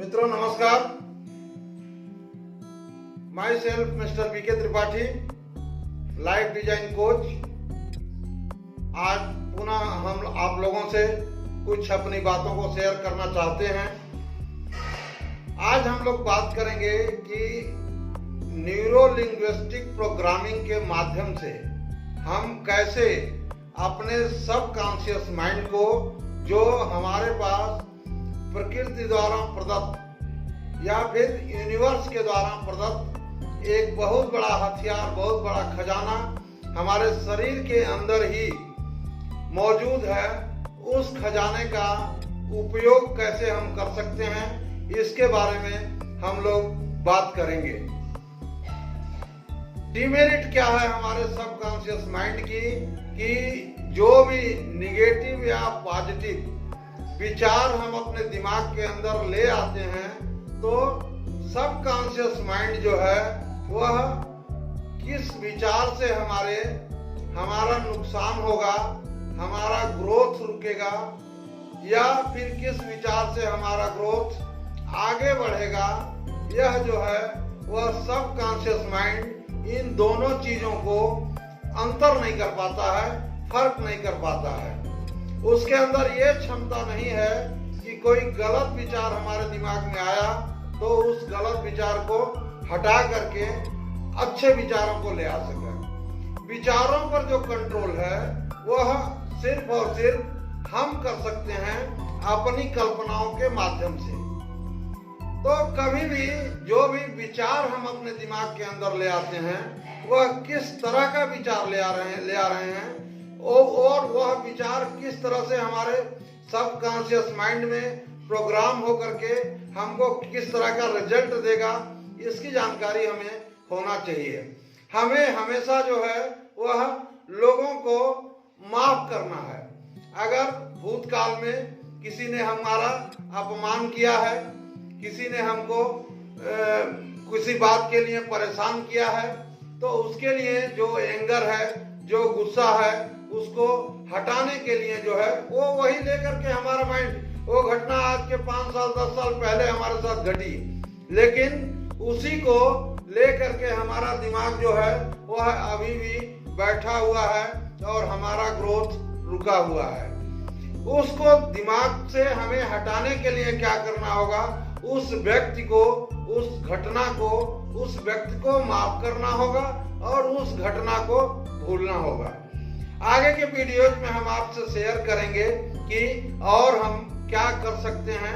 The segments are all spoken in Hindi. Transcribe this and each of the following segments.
मित्रों नमस्कार। Myself mister BK Tripathi, life design coach. आज पुनः हम आप लोगों से कुछ अपनी बातों को शेयर करना चाहते हैं। आज हम लोग बात करेंगे कि न्यूरो लिंग्विस्टिक प्रोग्रामिंग के माध्यम से हम कैसे अपने सबकॉन्शियस माइंड को, जो हमारे पास प्रकृति द्वारा प्रदत्त या फिर यूनिवर्स के द्वारा प्रदत्त एक बहुत बड़ा हथियार, बहुत बड़ा खजाना हमारे शरीर के अंदर ही मौजूद है, उस खजाने का उपयोग कैसे हम कर सकते हैं, इसके बारे में हम लोग बात करेंगे। डिमेरिट क्या है हमारे सबकॉन्शियस माइंड की, कि जो भी निगेटिव या पॉजिटिव विचार हम अपने दिमाग के अंदर ले आते हैं, तो सबकॉन्शियस माइंड जो है वह किस विचार से हमारा नुकसान होगा, हमारा ग्रोथ रुकेगा, या फिर किस विचार से हमारा ग्रोथ आगे बढ़ेगा, यह जो है वह सबकॉन्शियस माइंड इन दोनों चीजों को अंतर नहीं कर पाता है, फर्क नहीं कर पाता है। उसके अंदर ये क्षमता नहीं है कि कोई गलत विचार हमारे दिमाग में आया तो उस गलत विचार को हटा करके अच्छे विचारों को ले आ सके। विचारों पर जो कंट्रोल है वह सिर्फ और सिर्फ हम कर सकते हैं अपनी कल्पनाओं के माध्यम से। तो कभी भी जो भी विचार हम अपने दिमाग के अंदर ले आते हैं, वह किस तरह का विचार ले आ रहे हैं और वह विचार किस तरह से हमारे सबकॉन्शियस माइंड में प्रोग्राम हो करके हमको किस तरह का रिजल्ट देगा, इसकी जानकारी हमें होना चाहिए। हमें हमेशा जो है वह लोगों को माफ करना है। अगर भूतकाल में किसी ने हमारा अपमान किया है, किसी ने हमको किसी बात के लिए परेशान किया है, तो उसके लिए जो एंगर है, जो गुस्सा है, उसको हटाने के लिए जो है वो वही लेकर के हमारा माइंड, वो घटना आज के 5 साल 10 साल पहले हमारे साथ घटी, लेकिन उसी को लेकर के हमारा दिमाग जो है वह अभी भी बैठा हुआ है और हमारा ग्रोथ रुका हुआ है। उसको दिमाग से हमें हटाने के लिए क्या करना होगा, उस व्यक्ति को, उस घटना को, उस व्यक्ति को माफ करना होगा और उस घटना को भूलना होगा। आगे के वीडियोज में हम आपसे शेयर करेंगे कि और हम क्या कर सकते हैं।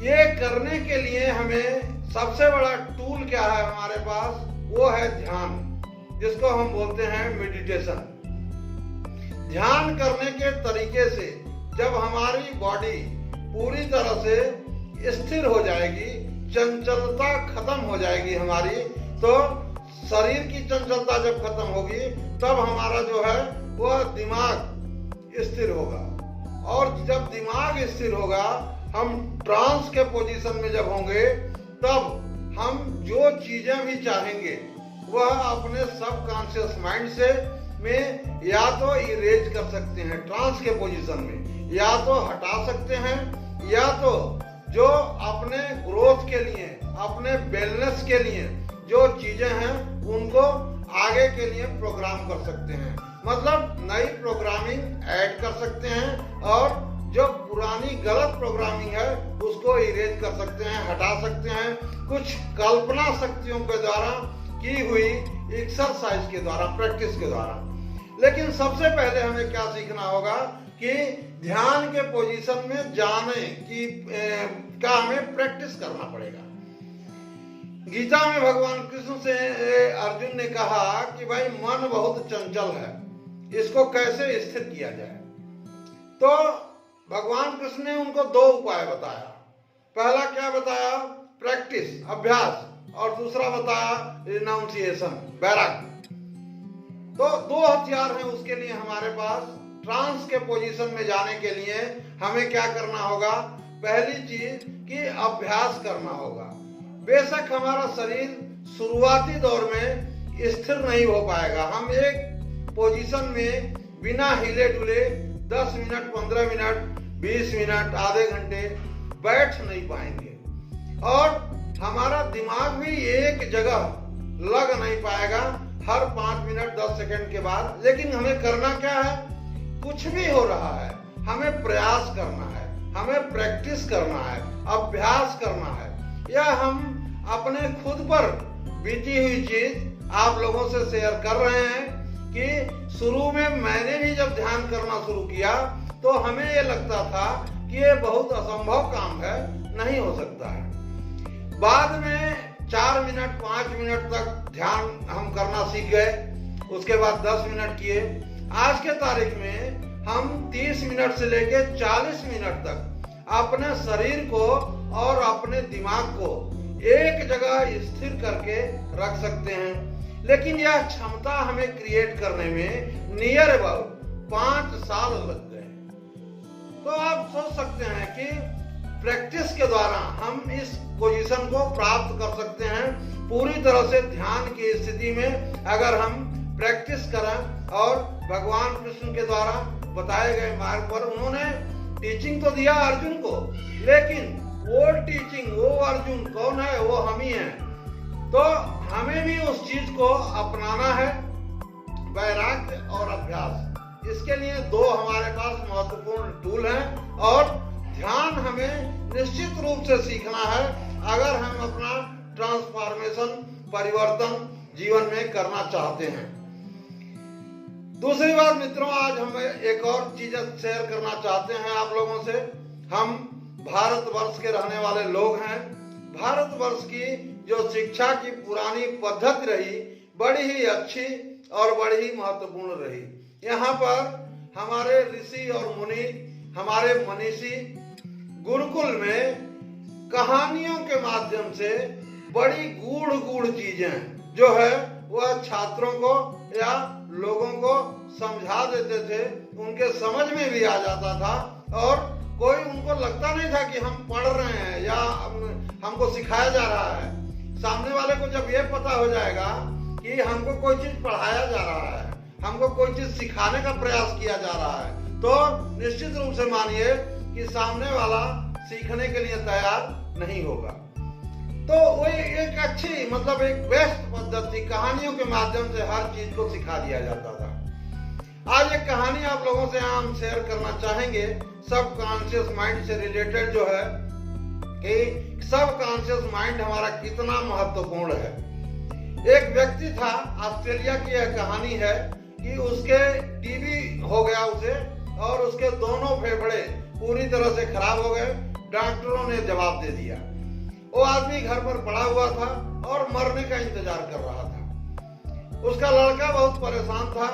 ये करने के लिए हमें सबसे बड़ा टूल क्या है हमारे पास, वो है ध्यान, जिसको हम बोलते हैं मेडिटेशन। ध्यान करने के तरीके से जब हमारी बॉडी पूरी तरह से स्थिर हो जाएगी, चंचलता खत्म हो जाएगी हमारी, तो शरीर की चंचलता जब खत्म होगी तब हमारा जो है वह दिमाग स्थिर होगा। और जब दिमाग स्थिर होगा, हम ट्रांस के पोजीशन में जब होंगे, तब हम जो चीजें भी चाहेंगे वह अपने सबकॉन्शियस माइंड से में या तो इरेज कर सकते हैं ट्रांस के पोजीशन में, या तो हटा सकते हैं, या तो जो अपने ग्रोथ के लिए, अपने वेलनेस के लिए जो चीजें हैं उनको आगे के लिए प्रोग्राम कर सकते हैं। मतलब नई प्रोग्रामिंग ऐड कर सकते हैं और जो पुरानी गलत प्रोग्रामिंग है उसको इरेज कर सकते हैं, हटा सकते हैं, कुछ कल्पना शक्तियों के द्वारा की हुई एक्सरसाइज के द्वारा, प्रैक्टिस के द्वारा। लेकिन सबसे पहले हमें क्या सीखना होगा कि ध्यान के पोजीशन में जाने की का हमें प्रैक्टिस करना पड़ेगा। गीता में भगवान कृष्ण से अर्जुन ने कहा कि भाई मन बहुत चंचल है, इसको कैसे स्थिर किया जाए। तो भगवान कृष्ण ने उनको 2 उपाय बताया। पहला क्या बताया, प्रैक्टिस, अभ्यास, और दूसरा बताया रिनाउंसिएशन, वैराग्य। तो 2 हथियार हैं उसके लिए हमारे पास। ट्रांस के पोजीशन में जाने के लिए हमें क्या करना होगा, पहली चीज कि अभ्यास करना होगा। बेशक हमारा शरीर शुरुआती दौर में स्थिर नहीं हो पाएगा, हम एक पोजीशन में बिना हिले डुले 10 मिनट, 15 मिनट, 20 मिनट, आधे घंटे बैठ नहीं पाएंगे। और हमारा दिमाग भी एक जगह लग नहीं पाएगा हर 5 मिनट 10 सेकंड के बाद। लेकिन हमें करना क्या है, कुछ भी हो रहा है हमें प्रयास करना है, हमें प्रैक्टिस करना है, अभ्यास करना है। या हम अपने खुद पर बीती हुई चीज आप लोगों से शेयर कर रहे हैं कि शुरू में मैंने भी जब ध्यान करना शुरू किया तो हमें ये लगता था कि ये बहुत असंभव काम है, नहीं हो सकता है। बाद में 4 मिनट 5 मिनट तक ध्यान हम करना सीख गए, उसके बाद 10 मिनट किए। आज के तारीख में हम 30 मिनट से लेकर 40 मिनट तक अपने शरीर को और अपने दिमाग को एक जगह स्थिर करके रख सकते हैं। लेकिन यह क्षमता हमें क्रिएट करने में नियर अबाउट 5 साल लग गए। तो आप सोच सकते हैं कि प्रैक्टिस के द्वारा हम इस पोजीशन को प्राप्त कर सकते हैं। पूरी तरह से ध्यान की स्थिति में अगर हम प्रैक्टिस करें और भगवान कृष्ण के द्वारा बताए गए मार्ग पर, उन्होंने टीचिंग तो दिया अर्जुन को, लेकिन वो टीचिंग, वो अर्जुन कौन है, वो हम ही हैं। तो हमें भी उस चीज को अपनाना है, वैराग्य और अभ्यास। इसके लिए 2 हमारे पास महत्वपूर्ण टूल हैं और ध्यान हमें निश्चित रूप से सीखना है अगर हम अपना ट्रांसफॉर्मेशन, परिवर्तन जीवन में करना चाहते हैं। दूसरी बात मित्रों, आज हम एक और चीज शेयर करना चाहते हैं आप लोगों से। हम भारतवर्ष के रहने वाले लोग हैं। भारतवर्ष की जो शिक्षा की पुरानी पद्धति रही, बड़ी ही अच्छी और बड़ी ही महत्वपूर्ण रही। यहाँ पर हमारे ऋषि और मुनि, हमारे मनीषी गुरुकुल में कहानियों के माध्यम से बड़ी गूढ़ चीजें जो है वह छात्रों को या लोगों को समझा देते थे। उनके समझ में भी आ जाता था और कोई उनको लगता नहीं था कि हम पढ़ रहे हैं या हमको सिखाया जा रहा है। सामने वाले को जब ये पता हो जाएगा कि हमको कोई चीज पढ़ाया जा रहा है, हमको कोई चीज सिखाने का प्रयास किया जा रहा है, तो निश्चित रूप से मानिए कि सामने वाला सीखने के लिए तैयार नहीं होगा। तो वो एक अच्छी, मतलब एक बेस्ट पद्धति, कहानियों के माध्यम से हर चीज को सिखा दिया जाता था। आज एक कहानी आप लोगों से हम शेयर करना चाहेंगे, सब कॉन्शियस माइंड से रिलेटेड, जो है कि सब कॉन्शियस माइंड हमारा कितना महत्वपूर्ण है। एक व्यक्ति था, ऑस्ट्रेलिया की यह कहानी है कि उसके टीबी हो गया उसे, और उसके दोनों फेफड़े पूरी तरह से खराब हो गए। डॉक्टरों ने जवाब दे दिया। वो आदमी घर पर पड़ा हुआ था और मरने का इंतजार कर रहा था। उसका लड़का बहुत परेशान था।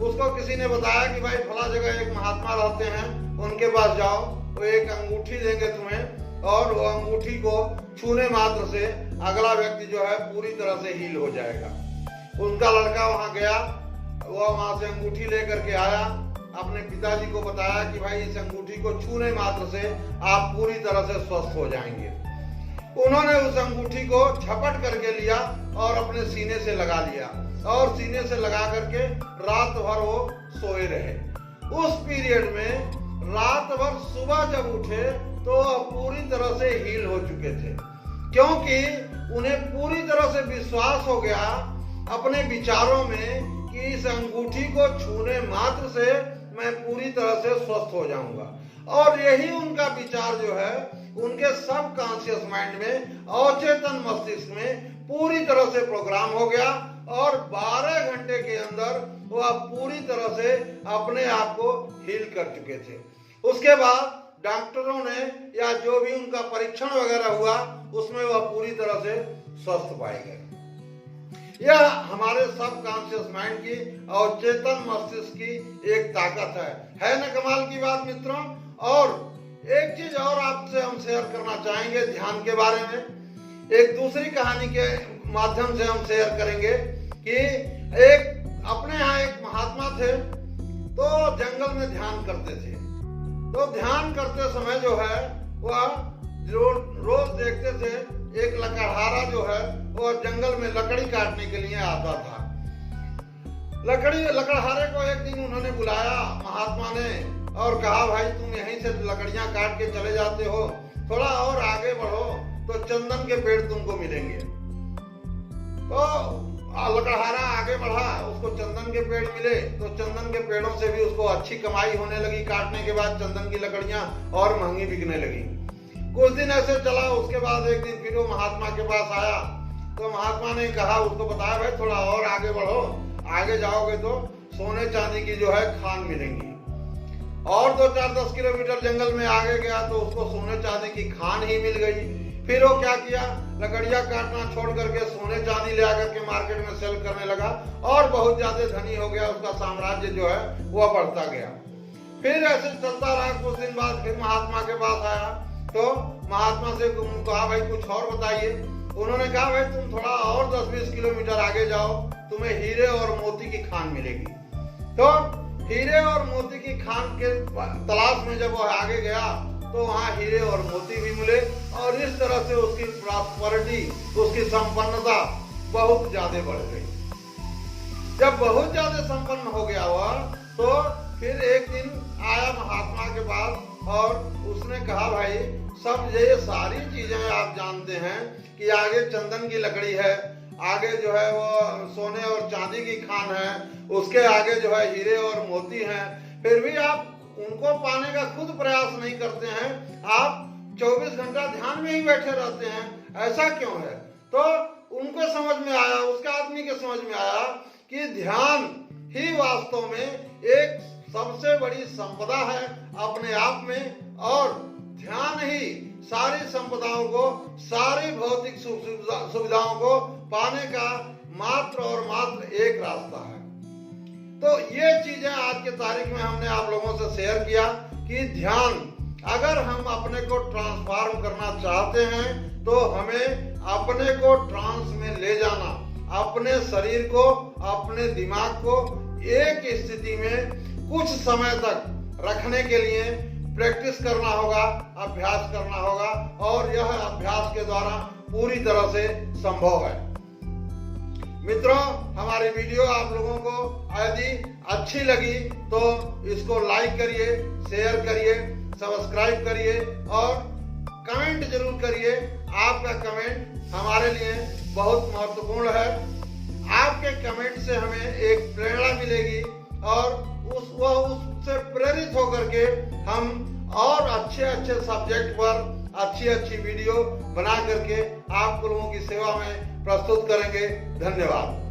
उसको किसी ने बताया कि भाई फला जगह एक महात्मा रहते हैं, उनके पास जाओ, वो एक अंगूठी देंगे तुम्हें और वो अंगूठी को छूने मात्र से अगला व्यक्ति जो है पूरी तरह से हील हो जाएगा। उनका लड़का वहां गया, वो वहां से अंगूठी लेकर के आया, अपने पिताजी को बताया कि भाई इस अंगूठी को छूने मात्र से आप पूरी तरह से स्वस्थ हो जाएंगे। उन्होंने उस अंगूठी को झपट करके लिया और अपने सीने से लगा लिया और सीने से लगा करके रात भर वो सोए रहे। उस पीरियड में रात भर सुबह जब उठे तो पूरी तरह से हील हो चुके थे, क्योंकि उन्हें पूरी तरह से विश्वास हो गया अपने विचारों में कि इस अंगूठी को छूने मात्र से मैं पूरी तरह से स्वस्थ हो जाऊंगा। और यही उनका विचार जो है उनके सब कॉन्शियस माइंड में, अवचेतन मस्तिष्क में पूरी तरह से प्रोग्राम हो गया और 12 घंटे के अंदर वह पूरी तरह से अपने आप को हील कर चुके थे। उसके बाद डॉक्टरों ने या जो भी उनका परीक्षण वगैरह हुआ उसमें वह पूरी तरह से स्वस्थ पाए गए। यह हमारे सब कॉन्शियस माइंड की और चेतन मस्तिष्क की एक ताकत है ना कमाल की बात मित्रों। और एक चीज और आपसे हम शेयर करना चाहेंगे ध्यान के बारे में। एक दूसरी कहानी के माध्यम से हम शेयर करेंगे कि एक अपने यहाँ एक महात्मा थे, तो जंगल में ध्यान करते थे। तो ध्यान करते समय जो है वह रोज देखते थे एक लकड़हारा जो है वो जंगल में लकड़ी काटने के लिए आता था। लकड़हारे को एक दिन उन्होंने बुलाया महात्मा ने और कहा भाई तुम यहीं से लकड़ियां काट के चले जाते हो, थोड़ा और आगे बढ़ो, तो चंदन के पेड़ तुमको मिलेंगे। तो लकड़हारा आगे बढ़ा, उसको चंदन के पेड़ मिले, तो चंदन के पेड़ों से भी उसको अच्छी कमाई होने लगी। काटने के बाद चंदन की लकड़ियां और महंगी बिकने लगी। कुछ दिन ऐसे चला, उसके बाद एक दिन फिर वो महात्मा के पास आया। तो महात्मा ने कहा, उसको बताया, भाई थोड़ा और आगे बढ़ो, आगे जाओगे तो सोने चांदी की जो है खान मिलेंगी। और 2-4-10 किलोमीटर जंगल में आगे गया तो उसको सोने चांदी की खान ही मिल गई। फिर वो क्या किया, लकड़ियां काटना छोड़ करके सोने चांदी ले आकर के मार्केट में सेल करने लगा और बहुत ज्यादा धनी हो गया। उसका साम्राज्य जो है वह बढ़ता गया। फिर ऐसे चलता रहा। कुछ दिन बाद फिर महात्मा के पास आया तो महात्मा से कहा, भाई कुछ और बताइए। उन्होंने कहा, भाई तुम थोड़ा और 10-20 किलोमीटर आगे जाओ, तुम्हें हीरे और मोती की खान मिलेगी। तो हीरे और मोती की खान के तलाश में जब वो आगे गया तो वहाँ हीरे और मोती भी मिले और इस तरह से उसकी प्रॉस्पेरिटी, उसकी संपन्नता बहुत ज्यादा बढ़ गई। जब बहुत ज्यादा संपन्न हो गया वह, तो फिर एक दिन आया महात्मा के पास और उसने कहा, भाई सब ये सारी चीजें आप जानते हैं कि आगे चंदन की लकड़ी है, आगे जो है वो सोने और चांदी की खान है, उसके आगे जो है हीरे और मोती हैं, फिर भी आप उनको पाने का खुद प्रयास नहीं करते हैं, आप 24 घंटा ध्यान में ही बैठे रहते हैं, ऐसा क्यों है? तो उनको समझ में आया, उसके आदमी के समझ में आया कि ध्यान ही वास्तव में एक सबसे बड़ी संपदा है अपने आप में, और ध्यान ही सारी संपदाओं को, सारी भौतिक सुविधाओं को पाने का मात्र और मात्र एक रास्ता है। तो ये चीजें आज के तारीख में हमने आप लोगों से शेयर किया कि ध्यान, अगर हम अपने को ट्रांसफॉर्म करना चाहते हैं तो हमें अपने को ट्रांस में ले जाना, अपने शरीर को, अपने दिमाग को एक स्थिति में कुछ समय तक रखने के लिए प्रैक्टिस करना होगा, अभ्यास करना होगा, और यह अभ्यास के द्वारा पूरी तरह से संभव है। मित्रों, हमारी वीडियो आप लोगों को यदि अच्छी लगी तो इसको लाइक करिए, शेयर करिए, सब्सक्राइब करिए और कमेंट जरूर करिए। आपका कमेंट हमारे लिए बहुत महत्वपूर्ण है। आपके कमेंट से हमें एक प्रेरणा मिलेगी और उससे प्रेरित होकर के हम और अच्छे सब्जेक्ट पर अच्छी वीडियो बना करके आप लोगों की सेवा में प्रस्तुत करेंगे। धन्यवाद।